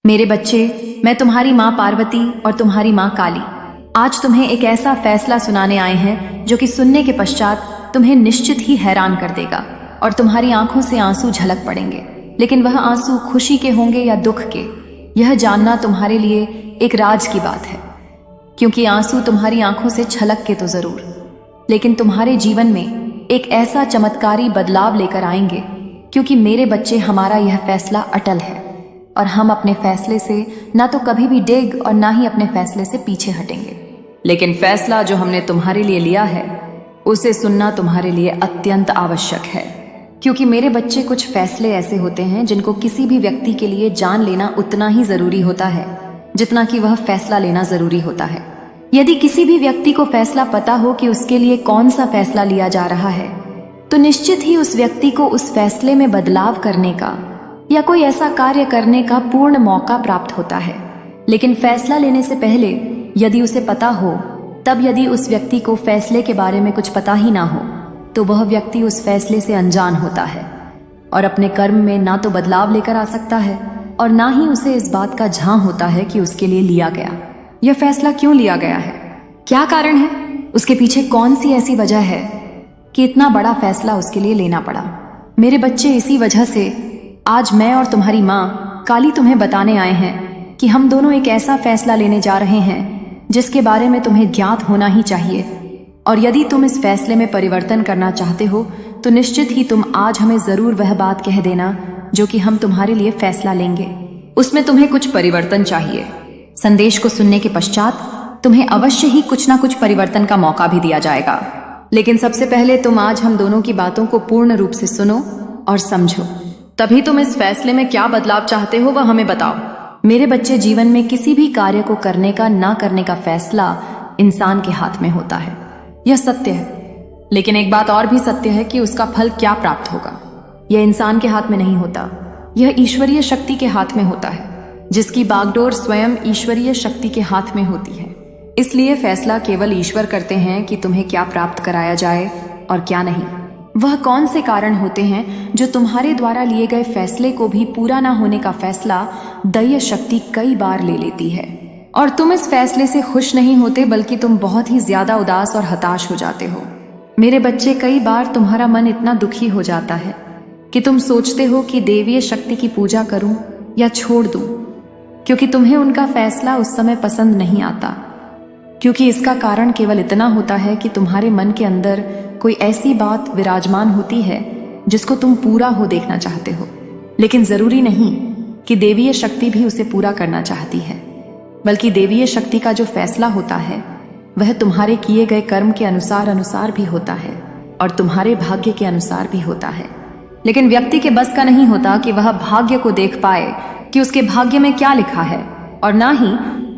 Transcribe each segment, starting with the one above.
मेरे बच्चे, मैं तुम्हारी माँ पार्वती और तुम्हारी माँ काली आज तुम्हें एक ऐसा फैसला सुनाने आए हैं जो कि सुनने के पश्चात तुम्हें निश्चित ही हैरान कर देगा और तुम्हारी आंखों से आंसू झलक पड़ेंगे। लेकिन वह आंसू खुशी के होंगे या दुख के, यह जानना तुम्हारे लिए एक राज की बात है। क्योंकि आंसू तुम्हारी आंखों से छलक के तो जरूर, लेकिन तुम्हारे जीवन में एक ऐसा चमत्कारी बदलाव लेकर आएंगे। क्योंकि मेरे बच्चे, हमारा यह फैसला अटल है और हम अपने फैसले से ना तो कभी भी डेग और ना ही अपने फैसले से पीछे हटेंगे। लेकिन फैसला जो हमने तुम्हारे लिए लिया है उसे सुनना तुम्हारे लिए अत्यंत आवश्यक है। क्योंकि मेरे बच्चे, कुछ फैसले ऐसे होते हैं जिनको किसी भी व्यक्ति के लिए जान लेना उतना ही जरूरी होता है जितना कि वह फैसला लेना जरूरी होता है। यदि किसी भी व्यक्ति को फैसला पता हो कि उसके लिए कौन सा फैसला लिया जा रहा है तो निश्चित ही उस व्यक्ति को उस फैसले में बदलाव करने का या कोई ऐसा कार्य करने का पूर्ण मौका प्राप्त होता है। लेकिन फैसला लेने से पहले यदि उसे पता हो, तब यदि उस व्यक्ति को फैसले के बारे में कुछ पता ही ना हो तो वह व्यक्ति उस फैसले से अनजान होता है और अपने कर्म में ना तो बदलाव लेकर आ सकता है और ना ही उसे इस बात का झां होता है कि उसके लिए लिया गया यह फैसला क्यों लिया गया है, क्या कारण है, उसके पीछे कौन सी ऐसी वजह है कि इतना बड़ा फैसला उसके लिए लेना पड़ा। मेरे बच्चे, इसी वजह से आज मैं और तुम्हारी माँ काली तुम्हें बताने आए हैं कि हम दोनों एक ऐसा फैसला लेने जा रहे हैं जिसके बारे में तुम्हें ज्ञात होना ही चाहिए। और यदि तुम इस फैसले में परिवर्तन करना चाहते हो तो निश्चित ही तुम आज हमें जरूर वह बात कह देना जो कि हम तुम्हारे लिए फैसला लेंगे। उसमें तुम्हें कुछ परिवर्तन चाहिए। संदेश को सुनने के पश्चात तुम्हें अवश्य ही कुछ ना कुछ परिवर्तन का मौका भी दिया जाएगा। लेकिन सबसे पहले तुम आज हम दोनों की बातों को पूर्ण रूप से सुनो और समझो, तभी तुम इस फैसले में क्या बदलाव चाहते हो वह हमें बताओ। मेरे बच्चे, जीवन में किसी भी कार्य को करने का ना करने का फैसला इंसान के हाथ में होता है, यह सत्य है। लेकिन एक बात और भी सत्य है कि उसका फल क्या प्राप्त होगा यह इंसान के हाथ में नहीं होता, यह ईश्वरीय शक्ति के हाथ में होता है, जिसकी बागडोर स्वयं ईश्वरीय शक्ति के हाथ में होती है। इसलिए फैसला केवल ईश्वर करते हैं कि तुम्हें क्या प्राप्त कराया जाए और क्या नहीं। वह कौन से कारण होते हैं जो तुम्हारे द्वारा लिए गए फैसले को भी पूरा ना होने का फैसला दैवीय शक्ति कई बार ले लेती है और तुम इस फैसले से खुश नहीं होते, बल्कि तुम बहुत ही ज्यादा उदास और हताश हो जाते हो। मेरे बच्चे, कई बार तुम्हारा मन इतना दुखी हो जाता है कि तुम सोचते हो कि देवीय शक्ति की पूजा करूं या छोड़ दूं, क्योंकि तुम्हें उनका फैसला उस समय पसंद नहीं आता। क्योंकि इसका कारण केवल इतना होता है कि तुम्हारे मन के अंदर कोई ऐसी बात विराजमान होती है जिसको तुम पूरा हो देखना चाहते हो। लेकिन जरूरी नहीं कि देवीय शक्ति भी उसे पूरा करना चाहती है, बल्कि देवीय शक्ति का जो फैसला होता है वह तुम्हारे किए गए कर्म के अनुसार भी होता है और तुम्हारे भाग्य के अनुसार भी होता है। लेकिन व्यक्ति के बस का नहीं होता कि वह भाग्य को देख पाए कि उसके भाग्य में क्या लिखा है, और ना ही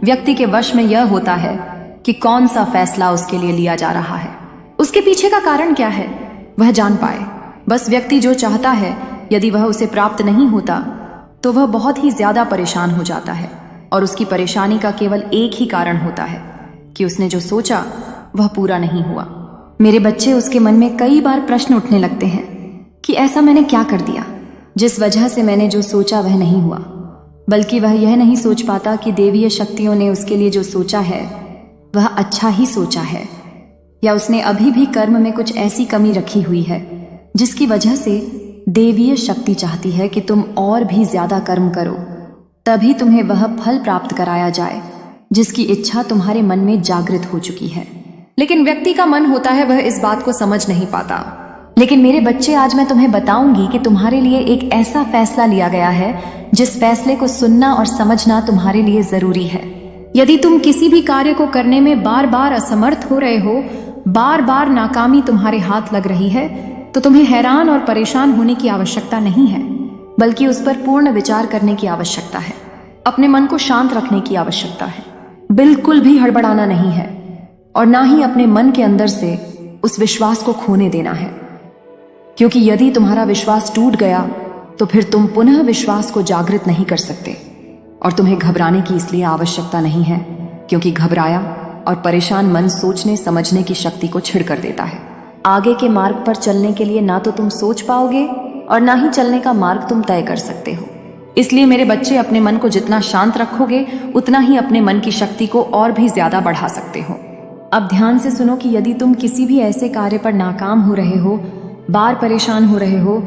व्यक्ति के वश में यह होता है कि कौन सा फैसला उसके लिए लिया जा रहा है, उसके पीछे का कारण क्या है वह जान पाए। बस व्यक्ति जो चाहता है यदि वह उसे प्राप्त नहीं होता तो वह बहुत ही ज्यादा परेशान हो जाता है और उसकी परेशानी का केवल एक ही कारण होता है कि उसने जो सोचा वह पूरा नहीं हुआ। मेरे बच्चे, उसके मन में कई बार प्रश्न उठने लगते हैं कि ऐसा मैंने क्या कर दिया जिस वजह से मैंने जो सोचा वह नहीं हुआ। बल्कि वह यह नहीं सोच पाता कि देवीय शक्तियों ने उसके लिए जो सोचा है वह अच्छा ही सोचा है, या उसने अभी भी कर्म में कुछ ऐसी कमी रखी हुई है जिसकी वजह से देवीय शक्ति चाहती है कि तुम और भी ज्यादा कर्म करो, तभी तुम्हें वह फल प्राप्त कराया जाए जिसकी इच्छा तुम्हारे मन में जागृत हो चुकी है। लेकिन व्यक्ति का मन होता है वह इस बात को समझ नहीं पाता। लेकिन मेरे बच्चे, आज मैं तुम्हें बताऊंगी कि तुम्हारे लिए एक ऐसा फैसला लिया गया है जिस फैसले को सुनना और समझना तुम्हारे लिए जरूरी है। यदि तुम किसी भी कार्य को करने में बार बार असमर्थ हो रहे हो, बार बार नाकामी तुम्हारे हाथ लग रही है, तो तुम्हें हैरान और परेशान होने की आवश्यकता नहीं है, बल्कि उस पर पूर्ण विचार करने की आवश्यकता है। अपने मन को शांत रखने की आवश्यकता है, बिल्कुल भी हड़बड़ाना नहीं है और ना ही अपने मन के अंदर से उस विश्वास को खोने देना है। क्योंकि यदि तुम्हारा विश्वास टूट गया तो फिर तुम पुनः विश्वास को जागृत नहीं कर सकते, और तुम्हें घबराने की इसलिए आवश्यकता नहीं है क्योंकि घबराया और परेशान मन सोचने समझने की शक्ति को छिड़ कर देता है। आगे के मार्ग पर चलने के लिए ना तो तुम सोच पाओगे और ना ही चलने का मार्ग तुम तय कर सकते हो। इसलिए मेरे बच्चे, अपने मन को जितना शांत रखोगे उतना ही अपने मन की शक्ति को और भी ज्यादा बढ़ा सकते हो। अब ध्यान से सुनो कि यदि तुम किसी भी ऐसे कार्य पर नाकाम हो रहे हो, बार परेशान हो रहे हो,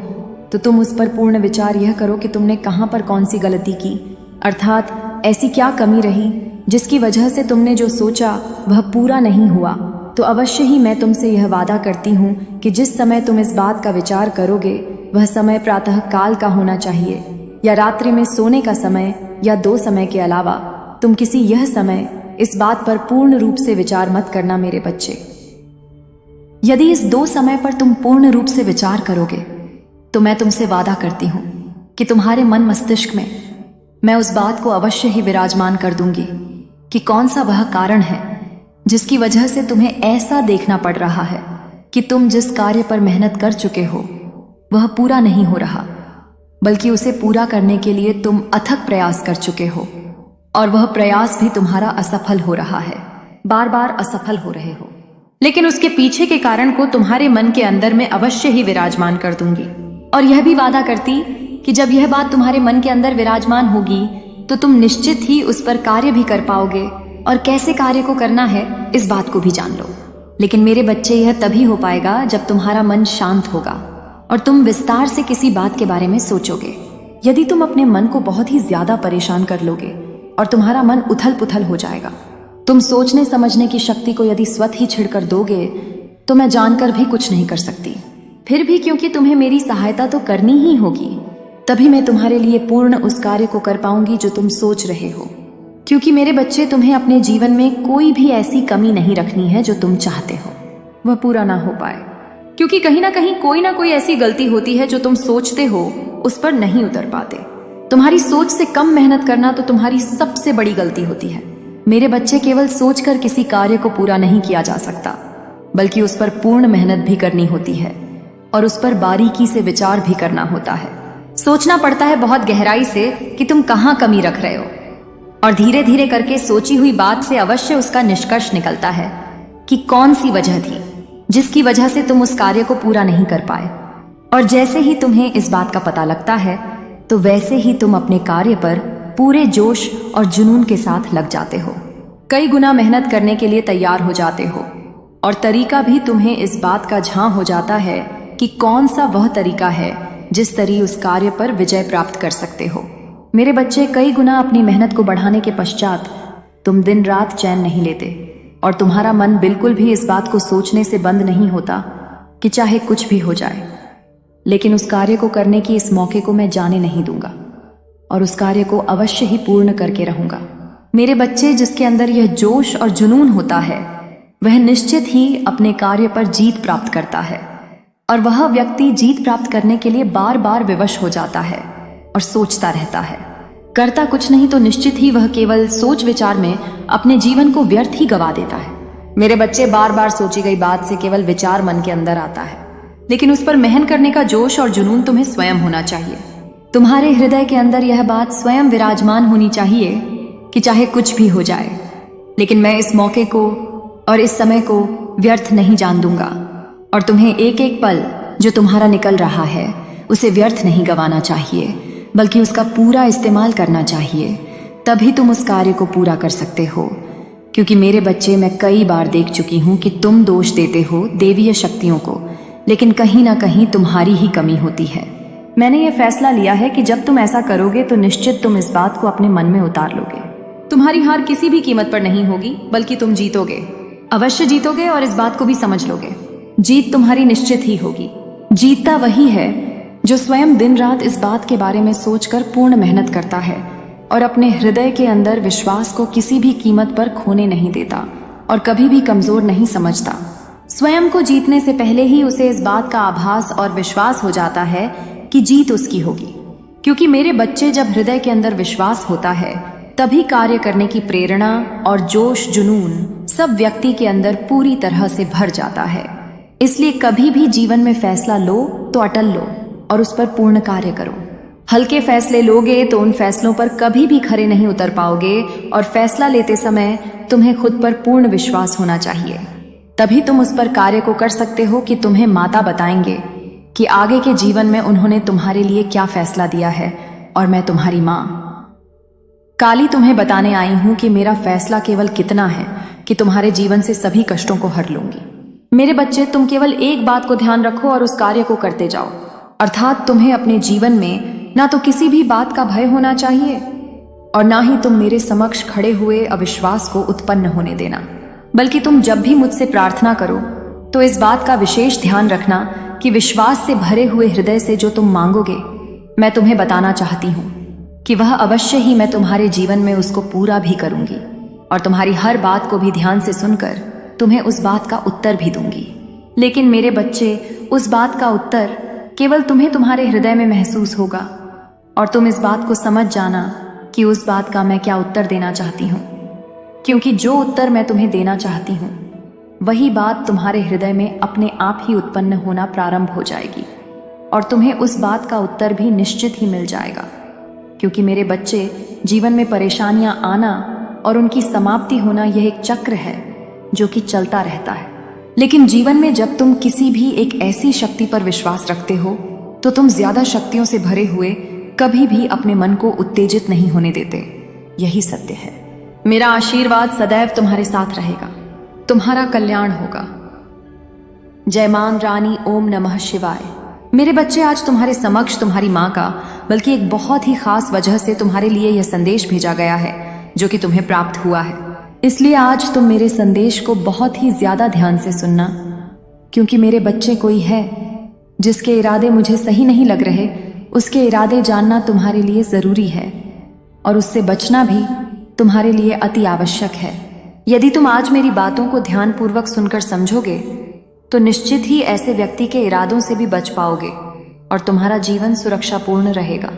तो तुम उस पर पूर्ण विचार यह करो कि तुमने कहाँ पर कौन सी गलती की, अर्थात ऐसी क्या कमी रही जिसकी वजह से तुमने जो सोचा वह पूरा नहीं हुआ। तो अवश्य ही मैं तुमसे यह वादा करती हूँ कि जिस समय तुम इस बात का विचार करोगे वह समय प्रातः काल का होना चाहिए, या रात्रि में सोने का समय, या 2 समय के अलावा तुम किसी यह समय इस बात पर पूर्ण रूप से विचार मत करना मेरे बच्चे। यदि इस 2 समय पर तुम पूर्ण रूप से विचार करोगे तो मैं तुमसे वादा करती हूं कि तुम्हारे मन मस्तिष्क में मैं उस बात को अवश्य ही विराजमान कर दूंगी कि कौन सा वह कारण है जिसकी वजह से तुम्हें ऐसा देखना पड़ रहा है कि तुम जिस कार्य पर मेहनत कर चुके हो वह पूरा नहीं हो रहा, बल्कि उसे पूरा करने के लिए तुम अथक प्रयास कर चुके हो और वह प्रयास भी तुम्हारा असफल हो रहा है, बार बार असफल हो रहे हो। लेकिन उसके पीछे के कारण को तुम्हारे मन के अंदर में अवश्य ही विराजमान कर दूंगी, और यह भी वादा करती कि जब यह बात तुम्हारे मन के अंदर विराजमान होगी तो तुम निश्चित ही उस पर कार्य भी कर पाओगे, और कैसे कार्य को करना है इस बात को भी जान लो। लेकिन मेरे बच्चे, यह तभी हो पाएगा जब तुम्हारा मन शांत होगा और तुम विस्तार से किसी बात के बारे में सोचोगे। यदि तुम अपने मन को बहुत ही ज्यादा परेशान कर लोगे और तुम्हारा मन उथल पुथल हो जाएगा, तुम सोचने समझने की शक्ति को यदि स्वतः ही छिड़कर दोगे तो मैं जानकर भी कुछ नहीं कर सकती। फिर भी क्योंकि तुम्हें मेरी सहायता तो करनी ही होगी, तभी मैं तुम्हारे लिए पूर्ण उस कार्य को कर पाऊंगी जो तुम सोच रहे हो। क्योंकि मेरे बच्चे, तुम्हें अपने जीवन में कोई भी ऐसी कमी नहीं रखनी है जो तुम चाहते हो वह पूरा ना हो पाए, क्योंकि कहीं ना कोई ऐसी गलती होती है जो तुम सोचते हो उस पर नहीं उतर पाते। तुम्हारी सोच से कम मेहनत करना तो तुम्हारी सबसे बड़ी गलती होती है। मेरे बच्चे, केवल सोचकर किसी कार्य को पूरा नहीं किया जा सकता, बल्कि उस पर पूर्ण मेहनत भी करनी होती है और उस पर बारीकी से विचार भी करना होता है। सोचना पड़ता है बहुत गहराई से कि तुम कहाँ कमी रख रहे हो, और धीरे धीरे करके सोची हुई बात से अवश्य उसका निष्कर्ष निकलता है कि कौन सी वजह थी जिसकी वजह से तुम उस कार्य को पूरा नहीं कर पाए। और जैसे ही तुम्हें इस बात का पता लगता है तो वैसे ही तुम अपने कार्य पर पूरे जोश और जुनून के साथ लग जाते हो, कई गुना मेहनत करने के लिए तैयार हो जाते हो, और तरीका भी तुम्हें इस बात का झां हो जाता है कि कौन सा वह तरीका है जिस तरी उस कार्य पर विजय प्राप्त कर सकते हो। मेरे बच्चे, कई गुना अपनी मेहनत को बढ़ाने के पश्चात तुम दिन रात चैन नहीं लेते, और तुम्हारा मन बिल्कुल भी इस बात को सोचने से बंद नहीं होता कि चाहे कुछ भी हो जाए, लेकिन उस कार्य को करने की इस मौके को मैं जाने नहीं दूंगा और उस कार्य को अवश्य ही पूर्ण करके रहूंगा। मेरे बच्चे, जिसके अंदर यह जोश और जुनून होता है वह निश्चित ही अपने कार्य पर जीत प्राप्त करता है, और वह व्यक्ति जीत प्राप्त करने के लिए बार बार विवश हो जाता है और सोचता रहता है। करता कुछ नहीं तो निश्चित ही वह केवल सोच विचार में अपने जीवन को व्यर्थ ही गवा देता है। मेरे बच्चे, बार बार सोची गई बात से केवल विचार मन के अंदर आता है, लेकिन उस पर मेहनत करने का जोश और जुनून तुम्हें स्वयं होना चाहिए। तुम्हारे हृदय के अंदर यह बात स्वयं विराजमान होनी चाहिए कि चाहे कुछ भी हो जाए, लेकिन मैं इस मौके को और इस समय को व्यर्थ नहीं जान दूंगा, और तुम्हें एक एक पल जो तुम्हारा निकल रहा है उसे व्यर्थ नहीं गंवाना चाहिए, बल्कि उसका पूरा इस्तेमाल करना चाहिए। तभी तुम उस कार्य को पूरा कर सकते हो। क्योंकि मेरे बच्चे, मैं कई बार देख चुकी हूँ कि तुम दोष देते हो देवीय शक्तियों को, लेकिन कहीं ना कहीं तुम्हारी ही कमी होती है। मैंने ये फैसला लिया है कि जब तुम ऐसा करोगे तो निश्चित तुम इस बात को अपने मन में उतार लोगे। तुम्हारी हार किसी भी कीमत पर नहीं होगी, बल्कि तुम जीतोगे, अवश्य जीतोगे, और इस बात को भी समझ लोगे। जीत तुम्हारी निश्चित ही होगी। जीतता वही है जो स्वयं दिन रात इस बात के बारे में सोचकर पूर्ण मेहनत करता है और अपने हृदय के अंदर विश्वास को किसी भी कीमत पर खोने नहीं देता और कभी भी कमजोर नहीं समझता। स्वयं को जीतने से पहले ही उसे इस बात का आभास और विश्वास हो जाता है कि जीत उसकी होगी। क्योंकि मेरे बच्चे, जब हृदय के अंदर विश्वास होता है तभी कार्य करने की प्रेरणा और जोश जुनून सब व्यक्ति के अंदर पूरी तरह से भर जाता है। इसलिए कभी भी जीवन में फैसला लो तो अटल लो और उस पर पूर्ण कार्य करो। हल्के फैसले लोगे तो उन फैसलों पर कभी भी खरे नहीं उतर पाओगे, और फैसला लेते समय तुम्हें खुद पर पूर्ण विश्वास होना चाहिए। तभी तुम उस पर कार्य को कर सकते हो कि तुम्हें माता बताएंगे कि आगे के जीवन में उन्होंने तुम्हारे लिए क्या फैसला दिया है और मैं तुम्हारी माँ काली तुम्हें बताने आई हूं कि मेरा फैसला केवल कितना है कि तुम्हारे जीवन से सभी कष्टों को हर लूंगी। मेरे बच्चे, तुम केवल एक बात को ध्यान रखो और उस कार्य को करते जाओ, अर्थात तुम्हें अपने जीवन में ना तो किसी भी बात का भय होना चाहिए और ना ही तुम मेरे समक्ष खड़े हुए अविश्वास को उत्पन्न होने देना, बल्कि तुम जब भी मुझसे प्रार्थना करो तो इस बात का विशेष ध्यान रखना कि विश्वास से भरे हुए हृदय से जो तुम मांगोगे, मैं तुम्हें बताना चाहती हूँ कि वह अवश्य ही मैं तुम्हारे जीवन में उसको पूरा भी करूंगी और तुम्हारी हर बात को भी ध्यान से सुनकर तुम्हें उस बात का उत्तर भी दूंगी। लेकिन मेरे बच्चे, उस बात का उत्तर केवल तुम्हें तुम्हारे हृदय में महसूस होगा और तुम इस बात को समझ जाना कि उस बात का मैं क्या उत्तर देना चाहती हूँ, क्योंकि जो उत्तर मैं तुम्हें देना चाहती हूँ वही बात तुम्हारे हृदय में अपने आप ही उत्पन्न होना प्रारंभ हो जाएगी और तुम्हें उस बात का उत्तर भी निश्चित ही मिल जाएगा। क्योंकि मेरे बच्चे, जीवन में परेशानियां आना और उनकी समाप्ति होना यह एक चक्र है जो कि चलता रहता है। लेकिन जीवन में जब तुम किसी भी एक ऐसी शक्ति पर विश्वास रखते हो तो तुम ज्यादा शक्तियों से भरे हुए कभी भी अपने मन को उत्तेजित नहीं होने देते। यही सत्य है। मेरा आशीर्वाद सदैव तुम्हारे साथ रहेगा, तुम्हारा कल्याण होगा। जय मां रानी, ओम नमः शिवाय। मेरे बच्चे, आज तुम्हारे समक्ष तुम्हारी माँ का बल्कि एक बहुत ही खास वजह से तुम्हारे लिए यह संदेश भेजा गया है जो कि तुम्हें प्राप्त हुआ है। इसलिए आज तुम मेरे संदेश को बहुत ही ज्यादा ध्यान से सुनना, क्योंकि मेरे बच्चे, कोई है जिसके इरादे मुझे सही नहीं लग रहे, उसके इरादे जानना तुम्हारे लिए जरूरी है और उससे बचना भी तुम्हारे लिए अति आवश्यक है। यदि तुम आज मेरी बातों को ध्यानपूर्वक सुनकर समझोगे तो निश्चित ही ऐसे व्यक्ति के इरादों से भी बच पाओगे और तुम्हारा जीवन सुरक्षापूर्ण रहेगा।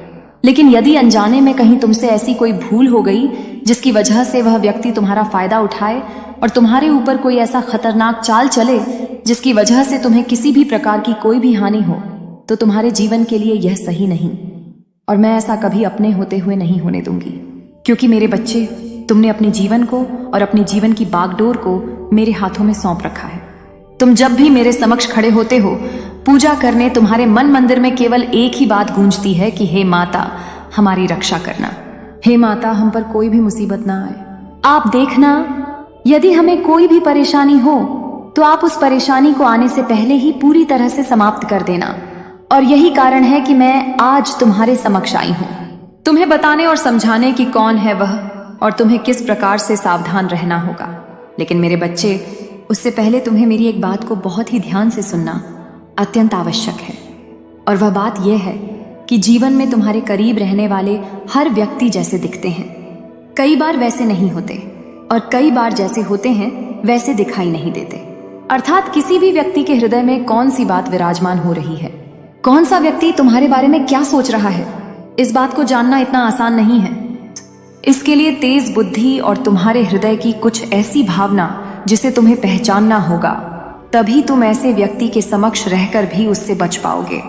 लेकिन यदि अनजाने में कहीं तुमसे ऐसी कोई भूल हो गई जिसकी वजह से वह व्यक्ति तुम्हारा फायदा उठाए और तुम्हारे ऊपर कोई ऐसा खतरनाक चाल चले जिसकी वजह से तुम्हें किसी भी प्रकार की कोई भी हानि हो, तो तुम्हारे जीवन के लिए यह सही नहीं और मैं ऐसा कभी अपने होते हुए नहीं होने दूंगी। क्योंकि मेरे बच्चे, तुमने अपने जीवन को और अपने जीवन की बागडोर को मेरे हाथों में सौंप रखा है। तुम जब भी मेरे समक्ष खड़े होते हो पूजा करने, तुम्हारे मन मंदिर में केवल एक ही बात गूंजती है कि हे माता, हमारी रक्षा करना। हे माता, हम पर कोई भी मुसीबत ना आए। आप देखना, यदि हमें कोई भी परेशानी हो तो आप उस परेशानी को आने से पहले ही पूरी तरह से समाप्त कर देना। और यही कारण है कि मैं आज तुम्हारे समक्ष आई हूँ, तुम्हें बताने और समझाने कि कौन है वह और तुम्हें किस प्रकार से सावधान रहना होगा। लेकिन मेरे बच्चे, उससे पहले तुम्हें मेरी एक बात को बहुत ही ध्यान से सुनना अत्यंत आवश्यक है। और वह बात यह है कि जीवन में तुम्हारे करीब रहने वाले हर व्यक्ति जैसे दिखते हैं, कई बार वैसे नहीं होते और कई बार जैसे होते हैं वैसे दिखाई नहीं देते। अर्थात किसी भी व्यक्ति के हृदय में कौन सी बात विराजमान हो रही है, कौन सा व्यक्ति तुम्हारे बारे में क्या सोच रहा है, इस बात को जानना इतना आसान नहीं है। इसके लिए तेज बुद्धि और तुम्हारे हृदय की कुछ ऐसी भावना जिसे तुम्हें पहचानना होगा, तभी तुम ऐसे व्यक्ति के समक्ष रहकर भी उससे बच पाओगे।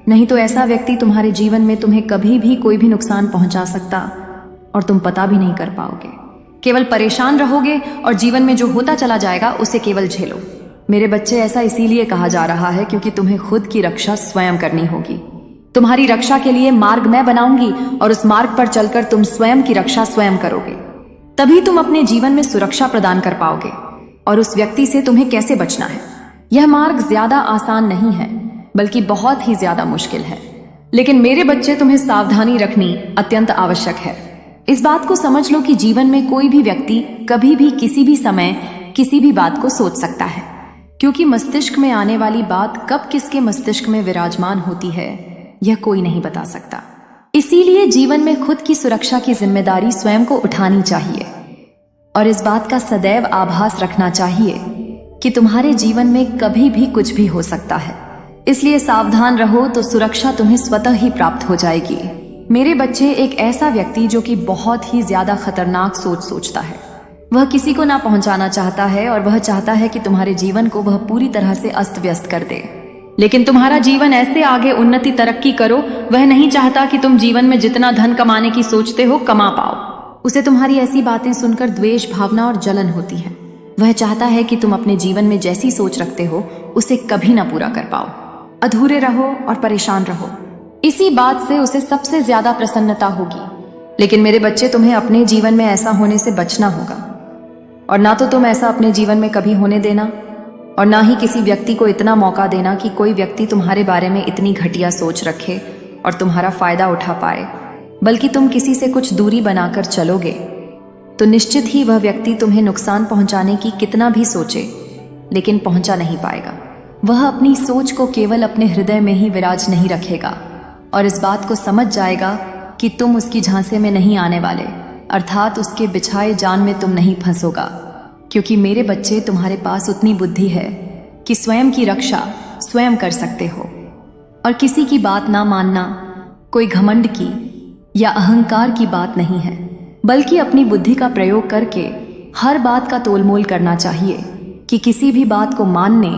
नहीं तो ऐसा व्यक्ति तुम्हारे जीवन में तुम्हें कभी भी कोई भी नुकसान पहुंचा सकता और तुम पता भी नहीं कर पाओगे। केवल परेशान रहोगे और जीवन में जो होता चला जाएगा उसे केवल झेलो। मेरे बच्चे, ऐसा इसीलिए कहा जा रहा है क्योंकि तुम्हें खुद की रक्षा स्वयं करनी होगी। तुम्हारी रक्षा के लिए मार्ग मैं बनाऊंगी और उस मार्ग पर चलकर तुम स्वयं की रक्षा स्वयं करोगे। तभी तुम अपने जीवन में सुरक्षा प्रदान कर पाओगे। और उस व्यक्ति से तुम्हें कैसे बचना है, यह मार्ग ज्यादा आसान नहीं है बल्कि बहुत ही ज्यादा मुश्किल है। लेकिन मेरे बच्चे, तुम्हें सावधानी रखनी अत्यंत आवश्यक है। इस बात को समझ लो कि जीवन में कोई भी व्यक्ति कभी भी किसी भी समय किसी भी बात को सोच सकता है, क्योंकि मस्तिष्क में आने वाली बात कब किसके मस्तिष्क में विराजमान होती है यह कोई नहीं बता सकता। इसीलिए जीवन में खुद की सुरक्षा की जिम्मेदारी स्वयं को उठानी चाहिए और इस बात का सदैव आभास रखना चाहिए कि तुम्हारे जीवन में कभी भी कुछ भी हो सकता है। इसलिए सावधान रहो तो सुरक्षा तुम्हें स्वतः ही प्राप्त हो जाएगी। मेरे बच्चे, एक ऐसा व्यक्ति जो कि बहुत ही ज्यादा खतरनाक सोच सोचता है, वह किसी को ना पहुंचाना चाहता है और वह चाहता है कि तुम्हारे जीवन को वह पूरी तरह से अस्त व्यस्त कर दे। लेकिन तुम्हारा जीवन ऐसे आगे उन्नति तरक्की करो, वह नहीं चाहता कि तुम जीवन में जितना धन कमाने की सोचते हो कमा पाओ। उसे तुम्हारी ऐसी बातें सुनकर द्वेष भावना और जलन होती है। वह चाहता है कि तुम अपने जीवन में जैसी सोच रखते हो उसे कभी ना पूरा कर पाओ, अधूरे रहो और परेशान रहो। इसी बात से उसे सबसे ज्यादा प्रसन्नता होगी। लेकिन मेरे बच्चे, तुम्हें अपने जीवन में ऐसा होने से बचना होगा, और ना तो तुम ऐसा अपने जीवन में कभी होने देना, और ना ही किसी व्यक्ति को इतना मौका देना कि कोई व्यक्ति तुम्हारे बारे में इतनी घटिया सोच रखे और तुम्हारा फायदा उठा पाए। बल्कि तुम किसी से कुछ दूरी बनाकर चलोगे तो निश्चित ही वह व्यक्ति तुम्हें नुकसान पहुंचाने की कितना भी सोचे, लेकिन पहुंचा नहीं पाएगा। वह अपनी सोच को केवल अपने हृदय में ही विराज नहीं रखेगा और इस बात को समझ जाएगा कि तुम उसकी झांसे में नहीं आने वाले, अर्थात उसके बिछाए जाल में तुम नहीं फंसोगा। क्योंकि मेरे बच्चे, तुम्हारे पास उतनी बुद्धि है कि स्वयं की रक्षा स्वयं कर सकते हो, और किसी की बात ना मानना कोई घमंड की या अहंकार की बात नहीं है, बल्कि अपनी बुद्धि का प्रयोग करके हर बात का तोलमोल करना चाहिए कि किसी भी बात को मानने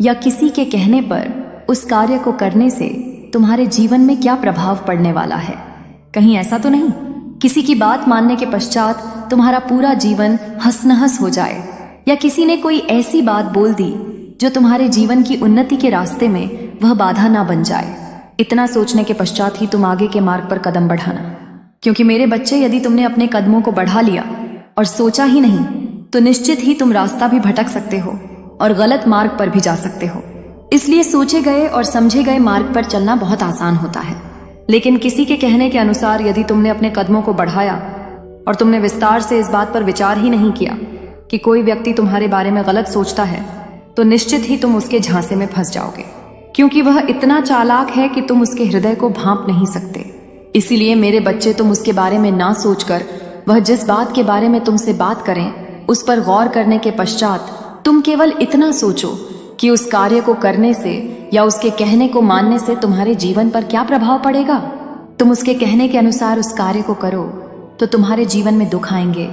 या किसी के कहने पर उस कार्य को करने से तुम्हारे जीवन में क्या प्रभाव पड़ने वाला है। कहीं ऐसा तो नहीं किसी की बात मानने के पश्चात तुम्हारा पूरा जीवन हंस-नहस हो जाए, या किसी ने कोई ऐसी बात बोल दी जो तुम्हारे जीवन की उन्नति के रास्ते में वह बाधा ना बन जाए। इतना सोचने के पश्चात ही तुम आगे के मार्ग पर कदम बढ़ाना। क्योंकि मेरे बच्चे, यदि तुमने अपने कदमों को बढ़ा लिया और सोचा ही नहीं तो निश्चित ही तुम रास्ता भी भटक सकते हो और गलत मार्ग पर भी जा सकते हो। इसलिए सोचे गए और समझे गए मार्ग पर चलना बहुत आसान होता है, लेकिन किसी के कहने के अनुसार यदि तुमने अपने कदमों को बढ़ाया और तुमने विस्तार से इस बात पर विचार ही नहीं किया कि कोई व्यक्ति तुम्हारे बारे में गलत सोचता है, तो निश्चित ही तुम उसके झांसे में फंस जाओगे, क्योंकि वह इतना चालाक है कि तुम उसके हृदय को भांप नहीं सकते। इसीलिए मेरे बच्चे, तुम उसके बारे में ना सोचकर वह जिस बात के बारे में तुमसे बात करें उस पर गौर करने के पश्चात तुम केवल इतना सोचो कि उस कार्य को करने से या उसके कहने को मानने से तुम्हारे जीवन पर क्या प्रभाव पड़ेगा। तुम उसके कहने के अनुसार उस कार्य को करो तो तुम्हारे जीवन में दुख आएंगे,